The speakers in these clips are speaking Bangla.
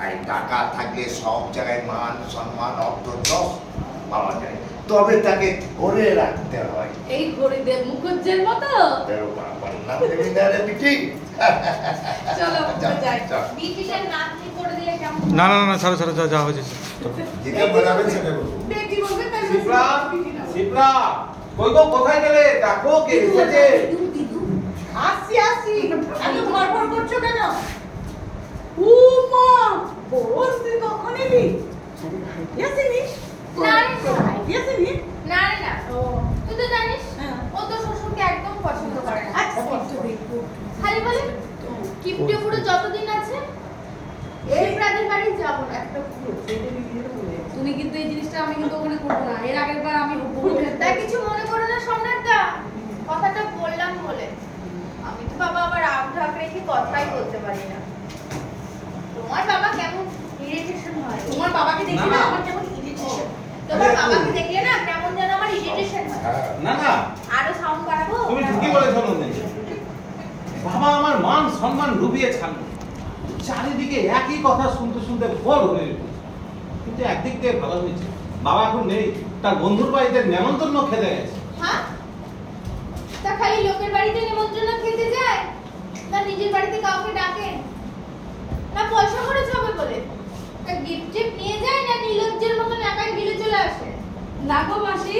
আর টাকা থাকলে সব জায়গায় মান সম্মান অর্থ যশ পাওয়া যায়, তবে তাকে ধরে রাখতে হয়। এই হরিদেব মুখুজ্জের মতো। চলো যাই। বিটিটার নাম ঠিক করে দিলে কেমন? না না না, ছাড়ো ছাড়ো, যা হয়েছে। যেটা বলাবেন সেটা বলবো। বেটি বলবে তাহলে শিপ্রা, শিপ্রা, কই গো, কোথায় গেলে? দেখো কে এসেছে। আসি আসি, এত ভরভর করছো কেন? ও মা, বস তুই কখন এলি? ইয়াসিনি? না রে না। ইয়াসিনি? না রে না। ও, তুই তো জানিস হ্যাঁ। ও তো শ্বশুরকে একদম পছন্দ করে না। আচ্ছা একটু দেখো। খালি বলে কিপটে পুরো যতদিন আছে এই ব্রাদের বাড়ি যাব না। একটা পুরো ছেলে নিজের বলে। তুমি কিন্তু এই জিনিসটা আমি কিন্তু ওখানে করব না। এর আগের বার আমি তাই কিছু মনে করো না সম্রাটদা, কথাটা বললাম বলে। আমি তো বাবা আবার আগ ঢাক রেখে কথাই বলতে পারি না। তোমার বাবা কেমন ইরিটেশন হয়, তোমার বাবাকে দেখলে না আমার কেমন ইরিটেশন, তোমার বাবাকে দেখলে না কেমন যেন আমার ইরিটেশন হয়। না না, আরো সাউন্ড বাড়াবো? তুমি ঠিকই বলেছো নন্দিনী। বাবা আমার মান সম্মান ডুবিয়ে ছাড়লো, চারিদিকে একই কথা শুনতে শুনতে ভোর হয়ে গেল। কিন্তু একদিক দিয়ে ভালো হয়েছে, বাবা এখন নেই, তার বন্ধুর বাড়িতে নেমন্তন্ন খেতে গেছে। হ্যাঁ, তা খালি লোকের বাড়িতে নিমন্ত্রণ খেতে যায় না নিজের বাড়িতে কাউকে ডাকে না? পয়সা খরচ হবে বলে তা গিফট টিফট নিয়ে যায় না নির্লজ্জের মতন একাই গিলে চলে আসে? না গো মাসি,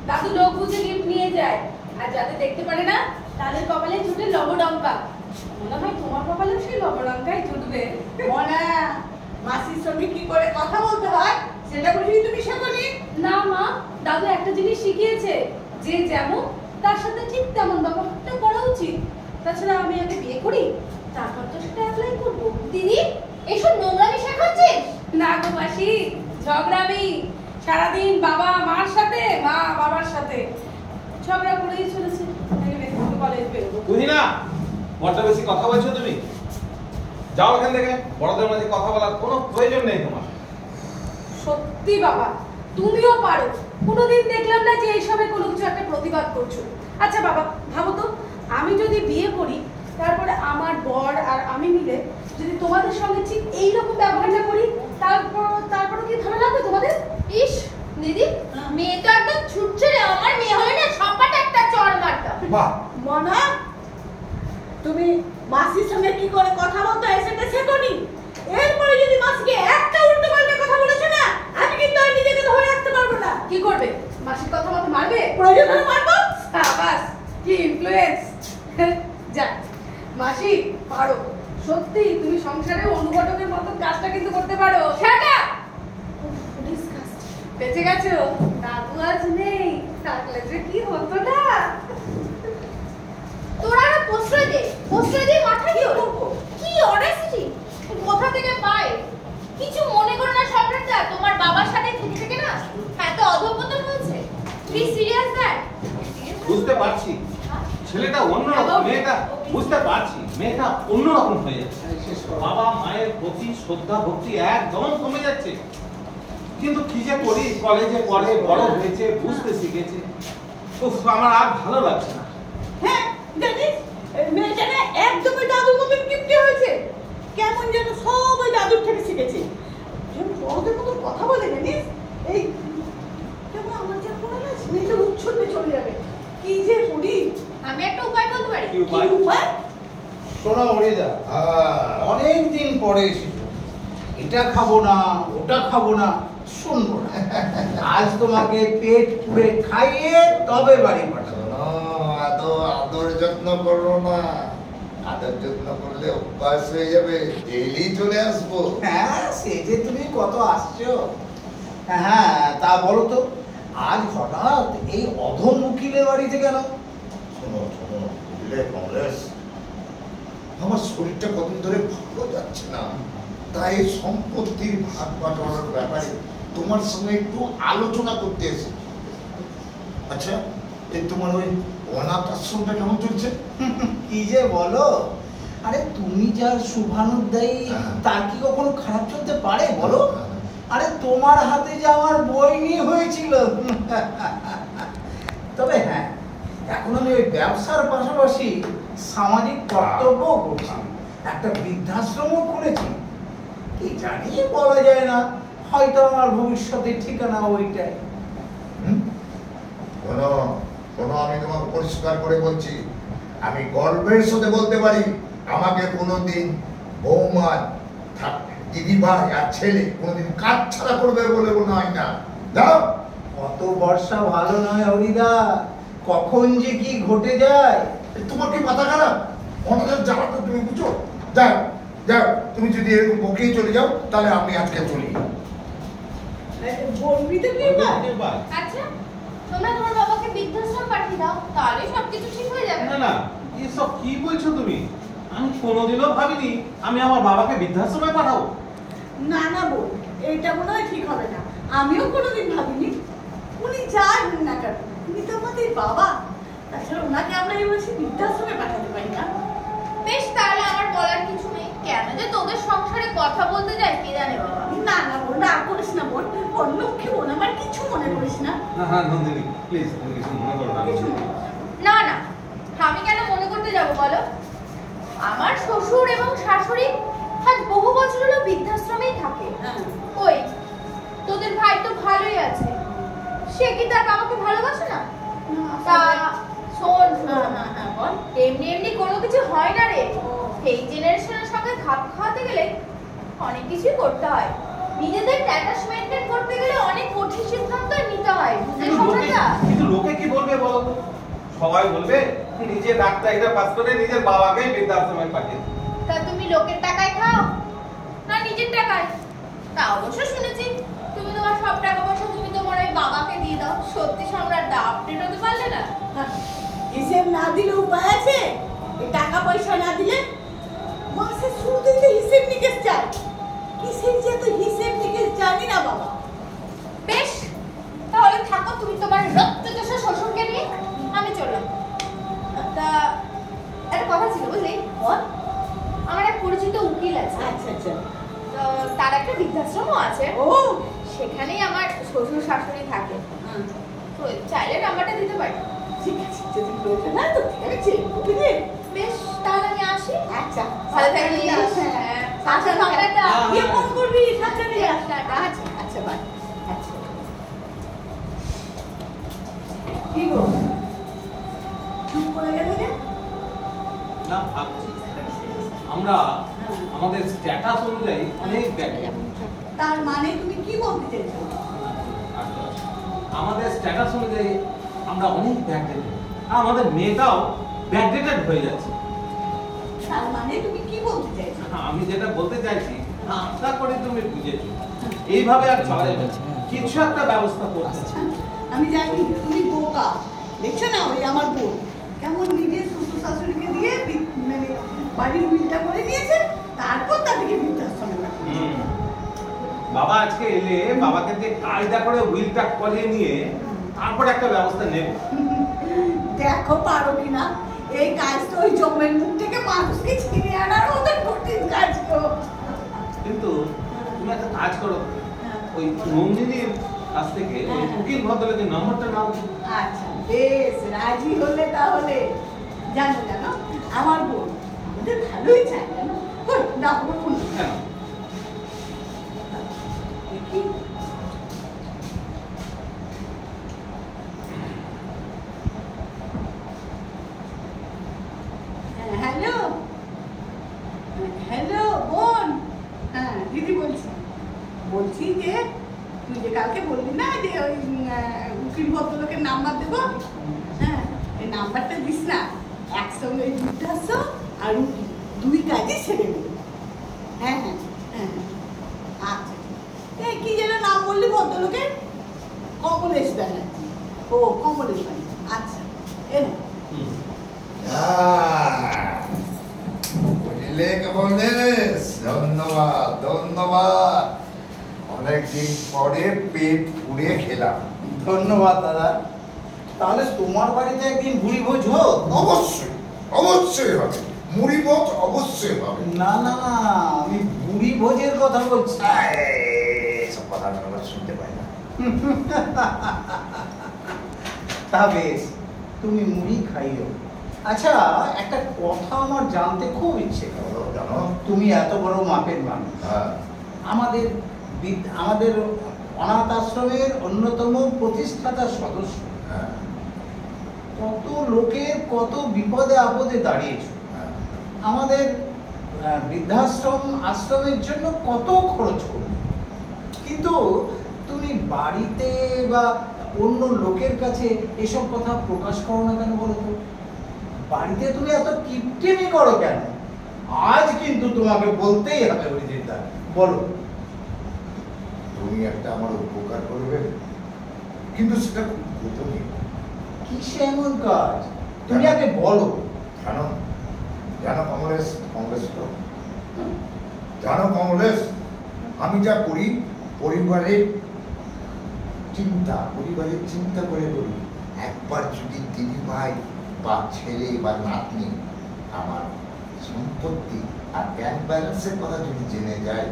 দাদু লোক বুঝে গিফট নিয়ে যায়, আর যাতে দেখতে পারে না তাদের কপালে জুটে লবডঙ্কা। মনে হয় তোমার কপালেও সেই লবডঙ্কাই জুটবে। মনা, মাসির সঙ্গে কি করে কথা বলতে হয় সেটা বুঝি তুমি শেখোনি? না মা, দাদু একটা জিনিস শিখিয়েছে, যে যেমন তার সাথে ঠিক তেমন ব্যবহারটা করা উচিত। তাছাড়া আমি আগে বিয়ে করি, তারপর তো সেটা অ্যাপ্লাই করবো। দিদি এসব নোংরামি শেখাচ্ছিস? না গো মাসি, ঝগড়ামি। সারাদিন বাবা মার সাথে, মা বাবার সাথে ঝগড়া করেই চলেছে। কলেজ বেরোবো। বুঝি না, বড় বেশি কথা বলছো তুমি। যাও এখান থেকে, বড়দের মাঝে কথা বলার কোনো প্রয়োজন নেই তোমার। সত্যি বাবা, তুমিও পারো। কোনোদিন দেখলাম না যে এইসবে কোনো কিছু একটা প্রতিবাদ করছো। আচ্ছা বাবা, ভাবো তো, আমি যদি বিয়ে করি, তারপরে আমার বর আর আমি মিলে যদি তোমাদের সঙ্গে ঠিক এইরকম ব্যবহারটা করি, তারপর কি ভালো লাগবে তোমাদের? ইস দিদি, মেয়ে তো একদম ছুটছে রে। আমার মেয়ে হলে না সবটা একটা চড় মারতাম। বাহ, মনা, তুমি মাসির সঙ্গে কি করে কথা বলতে হয় সেটা শেখোনি? এরপরে যদি মাসিকে একটা উল্টো পাল্টা কথা বলেছো না, আমি কিন্তু আর নিজেকে ধরে রাখতে পারবো না। কি করবে? মাসির কথা মতো মারবে? প্রয়োজন হলে মারবো। বাস, কি ইনফ্লুয়েন্স! যাক মাসি, পারো। সত্যি তুমি সংসারে অনুঘটকের মতো কাজটা কিন্তু করতে পারো। সেটা বেঁচে গেছো, দাদু আজ নেই, থাকলে যে কি হতো না। তোরা না প্রশ্রয় দিয়ে মাথা কি করবো? কি অনেস্টি কোথা থেকে পায়? কিছু মনে করো না সম্রাটদা, তোমার বাবার সাথে থেকে থেকে না এত অধঃপতন হয়েছে। Be serious that. বুঝতে পারছি ছেলেটা অন্যরকম, মেয়েটা বুঝতে পারছি মেয়েটা অন্যরকম হয়ে যাচ্ছে। বাবা মায়ের প্রতি শ্রদ্ধা ভক্তি একদম কমে যাচ্ছে। কিন্তু কি যে করি, কলেজে পড়ে, বড় হয়েছে, বুঝতে শিখেছে। উফ, আমার আর ভালো লাগছে না। হ্যাঁ জানিস, মেয়েটা না একদমই দাদুর মতন কিপটে হয়েছে। কেমন যেন সব ওই দাদুর থেকে শিখেছে। যেন বড়দের মতন কথা বলে, জানিস? এই কেমন আমার যেন মনে হয় মেয়েটা উচ্ছন্নে চলে যাবে। কি যে করি? আমি একটা উপায় বলতে পারি। কি উপায়? কি উপায়? শোনো হরিদা, অনেক দিন পরে এসেছো। এটা খাবো না, ওটা খাবো না, শুনবো না। আজ তোমাকে পেট পুড়ে খাইয়ে তবে বাড়ি পাঠাবো। আদর যত্ন করো না, আদর যত্ন করলে অভ্যাস হয়ে যাবে, ডেইলি চলে আসবো। হ্যাঁ, সে যে তুমি কত আসছো। হ্যাঁ, তা বলো তো, আজ হঠাৎ এই অধম উকিলের বাড়িতে কেন? শোনো শোনো, বুঝলে কমলেশ, আমার শরীরটা কতদিন ধরে ভালো যাচ্ছে না, তাই সম্পত্তির ভাগ বাটোয়ারার ব্যাপারে তোমার সঙ্গে একটু আলোচনা করতে এসেছি। আচ্ছা, এই তোমার ওই অনাথ আশ্রমটা কেমন চলছে? কি যে বলো, আরে তুমি যার শুভানুধ্যায়ী, তার কি কখনো খারাপ চলতে পারে বলো? আরে তোমার হাতে যে আমার বইনি হয়েছিল। তবে হ্যাঁ, এখন আমি ওই ব্যবসার পাশাপাশি সামাজিক কর্তব্য করছি, একটা বৃদ্ধাশ্রমও খুলেছি। কি জানি, বলা যায় না, হয়তো আমার ভবিষ্যতের ঠিকানা ওইটাই। শোনো শোনো, আমি তোমাকে পরিষ্কার করে বলছি, আমি গর্বের সাথে বলতে পারি আমাকে কোনোদিন বৌমা, দিদি ভাই আর ছেলে কোনোদিন কাজ ছাড়া করবে বলে মনে হয় না। যাও। অত বর্ষা ভালো নয় হরিদা, কখন যে কি ঘটে যায়। তোমার কি মাথা খারাপ? অনাথের জ্বালাটা তুমি বুঝো? যাও যাও, তুমি যদি এরকম বকেই চলে যাও তাহলে আমি আজকে চলি। বলবি তো কি ভাই? আচ্ছা, তোমরা তোমার বাবাকে বৃদ্ধাশ্রম পাঠিয়ে দাও, তাহলে সবকিছু ঠিক হয়ে যাবে। না না, এসব কি বলছো তুমি? আমি কোনোদিনও ভাবিনি আমি আমার বাবাকে বৃদ্ধাশ্রমে পাঠাবো। না না বোন, এটা মনে হয় ঠিক হবে না। আমিও কোনোদিন ভাবিনি। উনি যাই হন না কেন, উনি তো আমাদের বাবা। তাছাড়া ওনাকে আমরা এই বয়সে বৃদ্ধাশ্রমে পাঠাতে পারি না। বেশ, তাহলে আমার বলার কিছু নেই। কেন যে তোদের সংসারে কথা বলতে যাই কে জানে বাবা। না না বোন, রাগ করিস না বোন। বোন লক্ষ্মী বোন, আমার কিছু মনে করিস না। না হ্যাঁ নন্দিনী, প্লিজ তুমি কিছু মনে করো না। কিছু না। না না, আমি কেন মনে করতে যাব বলো? আমার শ্বশুর এবং শাশুড়ি আজ বহু বছর হলো বৃদ্ধাশ্রমেই থাকে। হ্যাঁ। ওই তোদের ভাই তো ভালোই আছে, সে কি তার বাবাকে ভালোবাসে না? তা শোন, হ্যাঁ বল। এমনি এমনি কোনো কিছু হয় না রে। এই জেনারেশনের সঙ্গে খাপ খাওয়াতে গেলে অনেক কিছুই করতে হয়। নিজেদের স্ট্যাটাস মেইনটেইন করতে গেলে অনেক কঠিন সিদ্ধান্ত নিতে হয়, বুঝতে পারছো? কিন্তু লোকে কি বলবে বলো তো? সবাই বলবে নিজে ডাক্তারিটা পাস করে নিজের বাবাকেই বৃদ্ধাশ্রমে পাঠিয়ে। তা তুমি লোকের টাকায় খাও না নিজের টাকায়? তা অবশ্য শুনেছি তুমি তোমার সব টাকা পয়সা তুমি তোমার ওই বাবাকে দিয়ে দাও। সত্যি সম্রাট দা, আপডেট হতে পারলে না? হিসেব না দিলে উপায় আছে? এই টাকা পয়সা না দিলে মাসে শুরুতেই তো হিসেব নিকেশ চাই। কিসের যে তো হিসেব নিকেশ জানি না বাবা। বেশ, তাহলে থাকো তুমি তোমার রক্তচোষা শ্বশুরকে নিয়ে, আমি চললাম। তা একটা কথা ছিল বুঝলি, বল। আমার এক পরিচিত উকিল আছে। আচ্ছা আচ্ছা। তো তার একটা বৃদ্ধাশ্রমও আছে। ও সেখানেই আমার শ্বশুর শাশুড়ি থাকে। তো চাইলে নাম্বারটা দিতে পারি। ঠিক আছে, যদি প্রয়োজন হয় তো ঠিক আছে, বুঝলি? বেশ, তাহলে আমি আসি। আচ্ছা, ভালো থাকিস। হ্যাঁ। আচ্ছা সম্রাটদা, গিয়ে ফোন করবি, সাবধানে যাস। টাটা। আচ্ছা আচ্ছা, বাই। আচ্ছা। কি গো, চুপ করে গেলে যে? না ভাবছি আমরা আমাদের স্ট্যাটাস অনুযায়ী অনেক ব্যাকডেটেড। তার মানে তুমি কি বলতে চাইছো? আমাদের স্ট্যাটাস অনুযায়ী আমরা অনেক ব্যাকডেটেড, আর আমাদের মেয়েটাও ব্যাকডেটেড হয়ে যাচ্ছে। তার মানে তুমি কি বলতে চাইছো? আমি যেটা বলতে চাইছি আশা করি তুমি বুঝেছো। এইভাবে আর চলা যাবে না, কিছু একটা ব্যবস্থা করতে হবে। আমি জানি তুমি বোকা। দেখছো না ওই আমার বোন কেমন নিজের শ্বশুর শাশুড়িকে দিয়ে মানে বাড়ির উইলটা করে দিয়েছে, তারপর তাদেরকে বৃদ্ধাশ্রমে পাঠিয়েছে। বাবা আজকে এলে বাবাকে যে কায়দা করে উইলটা করিয়ে নিয়ে তারপর একটা ব্যবস্থা নেব। দেখো পারো কিনা। এই কাজ তো ওই জমের মুখ থেকে মানুষকে ছিনিয়ে আনার মতো কঠিন কাজ তো। কিন্তু তুমি একটা কাজ করো, ওই নন্দিনীর কাছ থেকে ওই উকিল ভদ্রলোকের নম্বরটা নাও। আচ্ছা বেশ, রাজি হলে তাহলে জানো জানো আমার বোন আমাদের ভালোই চায় জানো। কই দাও তোমার ফোন কেন? দেখি। হ্যালো হ্যালো বোন। হ্যাঁ দিদি বলছি। বলছি যে তুই যে কালকে বললি না যে ওই উকিল ভদ্রলোকের নাম্বার দেবো, হ্যাঁ এই নাম্বারটা দিস না। একসঙ্গে বৃদ্ধাশ্রম আর উকিল দুই কাজই ছেড়ে দেবে। হ্যাঁ হ্যাঁ হ্যাঁ আচ্ছা। এই কি যেন নাম বললি ভদ্রলোকের? কমলেশ ব্যানার্জি। ও কমলেশ ব্যানার্জি, আচ্ছা এনে। বুঝলে কমলেশ, ধন্যবাদ ধন্যবাদ। অনেকদিন পরে পেট পুড়ে খেলাম। ধন্যবাদ দাদা। তাহলে তোমার বাড়িতে একদিন ভুড়ি ভোজ হোক। অবশ্যই অবশ্যই হবে, মুড়ি ভোজ অবশ্যই হবে। না না না, আমি ভুড়ি ভোজের কথা বলছি। এসব কথা আমি আবার শুনতে পাই না। তা বেশ, তুমি মুড়ি খাইও। আচ্ছা, একটা কথা আমার জানতে খুব ইচ্ছে। জানো তুমি এত বড় মাপের মানুষ, হ্যাঁ আমাদের আমাদের অনাথ আশ্রমের অন্যতম প্রতিষ্ঠাতা সদস্য। হ্যাঁ, কত লোকের কত বিপদে আপদে দাঁড়িয়েছো। হ্যাঁ। আমাদের আশ্রমের জন্য কত খরচ করবে, কিন্তু তুমি বাড়িতে বা অন্য লোকের কাছে এসব কথা প্রকাশ করো না কেন বলো তো? বাড়িতে তুমি এত কিপটেমি করো কেন? আজ কিন্তু তোমাকে বলতেই হবে অরিজিৎদা, বলো। তুমি একটা আমার উপকার করবে, কিন্তু সেটা খুব গোপনীয়। কিসে এমন কাজ তুমি আগে বলো। জানো জানো কমলেশ, তো জানো কমলেশ, আমি যা করি পরিবারের চিন্তা করে করি। একবার যদি দিদি ভাই বা ছেলে বা নাতনি আমার সম্পত্তি আর ব্যাংক ব্যালেন্সের কথা যদি জেনে যায়,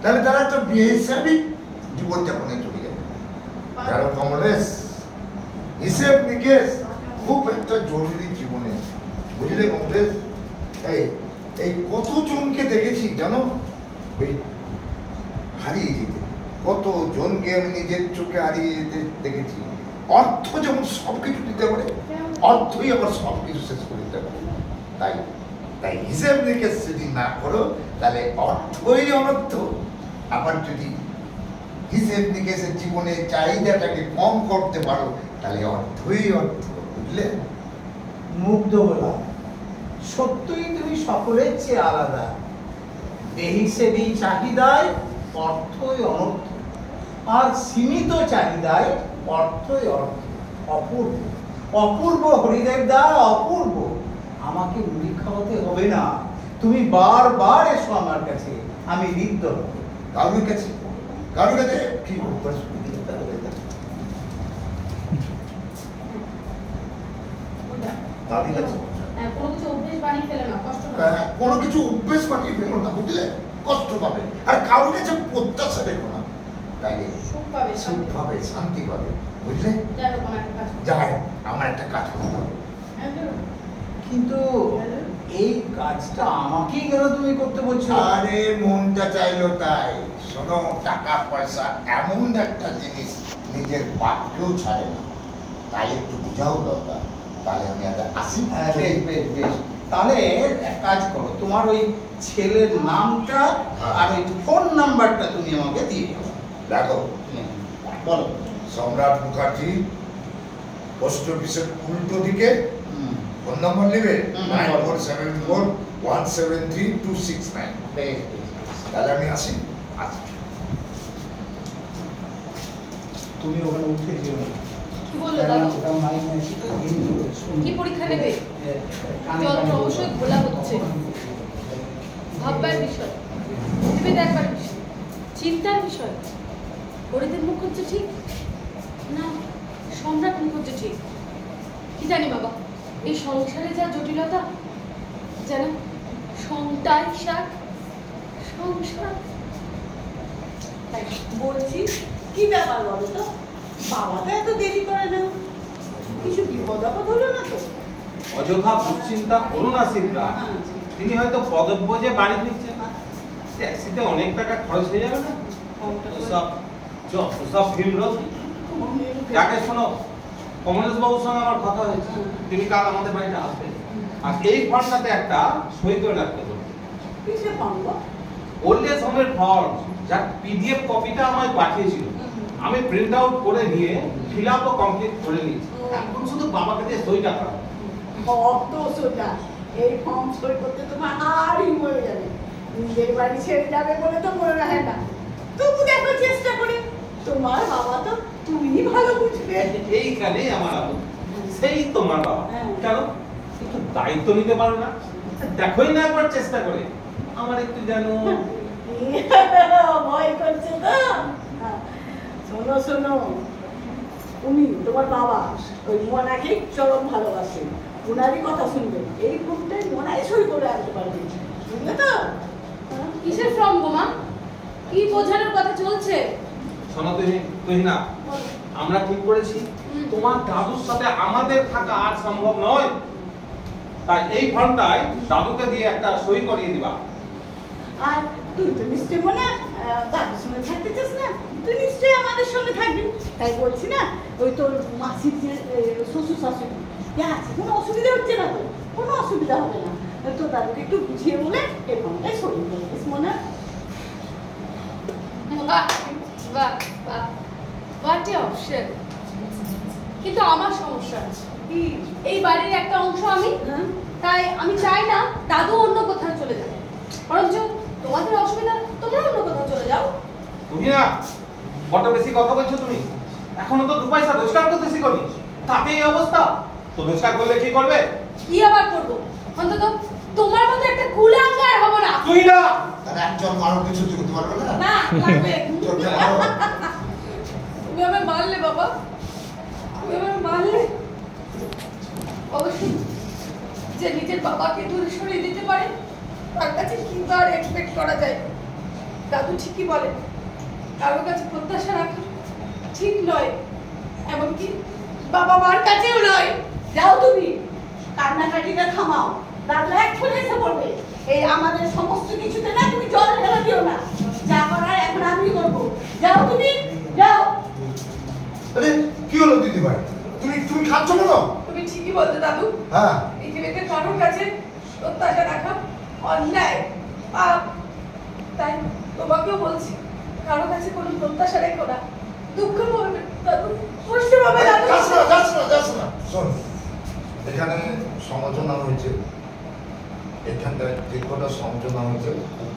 তাহলে তারা একটা বেহিসাবি জীবনযাপনে চলে যাবে। জানো কমলেশ, হিসেব নিকেশ খুব একটা জরুরি জীবনে, বুঝলে কমলেশ? এই কতজনকে দেখেছি জানো হারিয়ে যেতে, কতজনকে আমি নিজের চোখে হারিয়ে যেতে দেখেছি। অর্থ যেমন সবকিছু দিতে পারে, অর্থই আবার সবকিছু শেষ করে দিতে পারে। তাই হিসেব নিকেশ যদি না করো তাহলে অর্থই অনর্থ। আবার যদি হিসেব নিকেশের জীবনের চাহিদাটাকে কম করতে পারো তাহলে অর্থই অর্থ, বুঝলে? মুগ্ধ হলাম, সত্যই তুমি সকলের চেয়ে আলাদা। বেহিসেবী চাহিদায় অর্থই অনর্থ, আর সীমিত চাহিদায় অর্থই অর্থ। অপূর্ব, অপূর্ব হরিদেব দা, অপূর্ব। আমাকে মুড়ি খাওয়াতে হবে না, তুমি বারবার এসো আমার কাছে, আমি ঋদ্ধ হব। কারুর কাছে কি অভ্যাস দাদির কাছে কোনো কিছু অভ্যেস বানিয়ে ফেলে না, কষ্ট না। কোনো কিছু অভ্যেস বানিয়ে ফেলো না, বুঝলে? কষ্ট পাবে। আর কারোর কাছে প্রত্যাশা রেখো না, তাইলে সুখ পাবে, সুখ পাবে, শান্তি পাবে, বুঝলে? যাই হোক, আমার একটা কাজ করতে যাই, আমার একটা কাজ করতে হবে। কিন্তু এই কাজটা আমাকেই কেন তুমি করতে বলছো? আরে মনটা চাইলো তাই। শোনো, টাকা পয়সা এমন একটা জিনিস নিজের বাপকেও ছাড়ে না, তাই একটু বুঝাও দরকার। তাহলে আমি একটা আসি। বেশ বেশ বেশ, তাহলে এক কাজ করো, তোমার ওই ছেলের নামটা আর ওই ফোন নাম্বারটা তুমি আমাকে দিয়ে দাও। দেখো, বলো। সম্রাট মুখার্জি, পোস্ট অফিসের উল্টো দিকে। ফোন নাম্বার নেবে 9474173269। বেশ বেশ, তাহলে আমি আসি। তুমি ওখানে উঠে যেও না। কি বললো দাদু? ওটা মাইক আছে তো, কি পরীক্ষা নেবে? যন্ত্র অবশ্যই ঘোলা হচ্ছে, ভাববার বিষয়, ভেবে দেখবার বিষয়, চিন্তার বিষয়। হরিদেব মুখোজ্জ ঠিক না সম্রাট মুখোজ্জ ঠিক? কি জানি বাবা, এই সংসারে যা জটিলতা, যেন সংসার তাই বলছি, কি ব্যাপার বলো তো? বাবা তো এত দেরি করে না, কিছু বিপদ আপদ হলো না তো? অযথা দুশ্চিন্তা করুন না সিদ্ধা। তিনি হয়তো পদব্রজে বাড়ি ফিরছেন না, ট্যাক্সিতে অনেক টাকা খরচ হয়ে যাবে না। সব ভিড়। যাকে শোনো, কমলেশ বাবুর সঙ্গে আমার কথা হয়েছে, তিনি কাল আমাদের বাড়িতে আসবেন। আর এই ফর্মটাতে একটা সই করে রাখতে বলবেন। কিসের ফর্ম? ওল্ড এজ হোমের ফর্ম, যার পিডিএফ কপিটা আমায় পাঠিয়েছিল। আমি প্রিন্ট আউট করে নিয়ে ফিল আপ ও কমপ্লিট করে নিয়েছি। এখন শুধু বাবাকে দিয়ে সইটা করা। কত সোজা! এই ফর্ম সই করতে তোমার হাড়ই মরে যাবে। নিজের বাড়ি ছেড়ে যাবে বলে তো মনে হয় না। তবু দেখো চেষ্টা করে, তোমার বাবা তো তুমিই ভালো বুঝবে। এইখানেই আমার আপত্তি। সেই তোমার বাবা হ্যাঁ। কেন একটু দায়িত্ব নিতে পারো না? দেখোই না একবার চেষ্টা করে। আমার একটু জানো ভয় করছে তো? শোনো শোনো, উনি তোমার বাবা ওই মোনাকে চরম ভালোবাসে, ওনারই কথা শুনবে। এই ফর্মটাই মোনাই সই করে আসতে পারবে, বুঝলে তো? কিসের ফর্ম গো মা? কি বোঝানোর কথা চলছে? শোনো তুই না, আমরা ঠিক করেছি তোমার দাদুর সাথে আমাদের থাকা আর সম্ভব নয়। তাই এই ফর্মটাই দাদুকে দিয়ে একটা সই করিয়ে দিবা। আর তুই তো নিশ্চয়ই মনে দাদুর সঙ্গে থাকতে চাস না, তুই নিশ্চয়ই আমাদের সঙ্গে থাকবি। তাই বলছি না, ওই তোর মাসির যে শ্বশুর শাশুড়ি আছে, কোনো অসুবিধা হচ্ছে না তো? কোনো অসুবিধা হবে না। তো দাদুকে একটু বুঝিয়ে বলে এরকমটাই সরিয়ে দেবে মনে হয়। কিন্তু আমার সমস্যা আছে, এই বাড়ির একটা অংশ আমি, তাই আমি চাই না দাদু অন্য কোথাও চলে যাবে, বরঞ্চ তোমাদের অসুবিধা তোমরা অন্য কোথাও চলে যাও। তুমি না বড় বেশি কথা বলছো তুমি। এখনো তো 2 পয়সা রোজগার করতে শিখোনি, তাতে এই অবস্থা। তো রোজগার করলে কি করবে? কি আবার করবো? অন্তত তোমার মতো একটা কুলাঙ্গার হব না। তুই না তাহলে একজন কারো কিছু করতে পারবে না। না লাগবে। চলতে পারো। তুমি আমায় মারলে বাবা, তুমি আমায় মারলে। অবশ্যই যে নিজের বাবাকে দূরে সরিয়ে দিতে পারে তার কাছে কি আর এক্সপেক্ট করা যায়। দাদু ঠিকই বলে, কারোর কাছে প্রত্যাশা রাখা ঠিক নয়, এমনকি বাবা মার কাছেও নয়। যাও তুমি, কান্নাকাটিটা থামাও, দাদু এক্ষুনি এসে পড়বে। এই আমাদের সমস্ত কিছুতে না তুমি জল ঢেলে দিও না, যা করার এখন আমি করবো। যাও তুমি, যাও। আরে কি হলো দিদি ভাই, তুমি খাচ্ছ কেন? তুমি ঠিকই বলতে দাদু, হ্যাঁ পৃথিবীতে কারোর কাছে প্রত্যাশা রাখা অন্যায়, পাপ। তাই তোমাকেও বলছি, কারোর কাছে কোনো প্রত্যাশা রেখো না। দুঃখ পাবে দাদু, কষ্ট পাবে দাদু। যাস না শোন, এখানে সমালোচনা হয়েছে, এখানটায় যে কটা সমালোচনা হয়েছে